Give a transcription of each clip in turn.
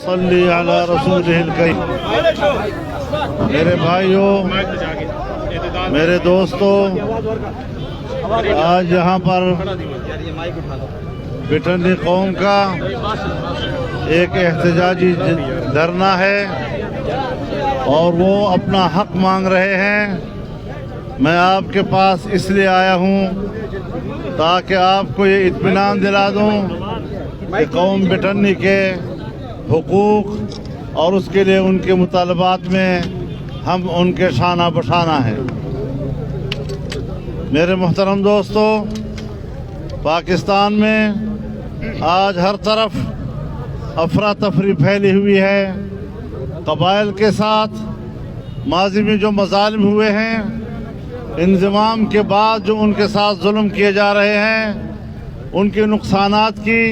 صلی علی رسولہ الکریم۔ میرے بھائیوں، میرے دوستوں، آج یہاں پر بٹھنی قوم کا ایک احتجاجی دھرنا ہے اور وہ اپنا حق مانگ رہے ہیں۔ میں آپ کے پاس اس لیے آیا ہوں تاکہ آپ کو یہ اطمینان دلا دوں کہ قوم بٹھنی کے حقوق اور اس کے لیے ان کے مطالبات میں ہم ان کے شانہ بشانہ ہیں۔ میرے محترم دوستو، پاکستان میں آج ہر طرف افراتفری پھیلی ہوئی ہے۔ قبائل کے ساتھ ماضی میں جو مظالم ہوئے ہیں، انضمام کے بعد جو ان کے ساتھ ظلم کیے جا رہے ہیں، ان کے نقصانات کی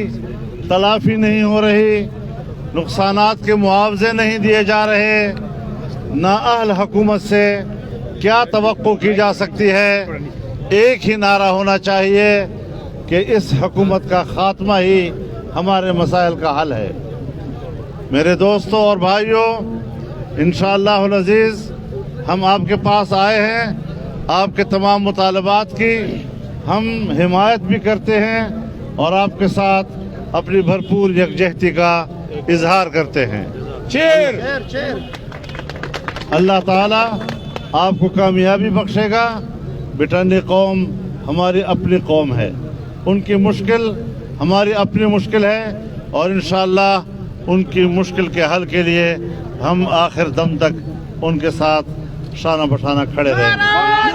تلافی نہیں ہو رہی، نقصانات کے معاوضے نہیں دیے جا رہے، نااہل حکومت سے کیا توقع کی جا سکتی ہے؟ ایک ہی نعرہ ہونا چاہیے کہ اس حکومت کا خاتمہ ہی ہمارے مسائل کا حل ہے۔ میرے دوستوں اور بھائیوں، انشاءاللہ العزیز ہم آپ کے پاس آئے ہیں، آپ کے تمام مطالبات کی ہم حمایت بھی کرتے ہیں اور آپ کے ساتھ اپنی بھرپور یکجہتی کا اظہار کرتے ہیں۔ اللہ تعالیٰ آپ کو کامیابی بخشے گا۔ بٹھنی قوم ہماری اپنی قوم ہے، ان کی مشکل ہماری اپنی مشکل ہے اور انشاءاللہ ان کی مشکل کے حل کے لیے ہم آخر دم تک ان کے ساتھ شانہ بشانہ کھڑے رہیں گے۔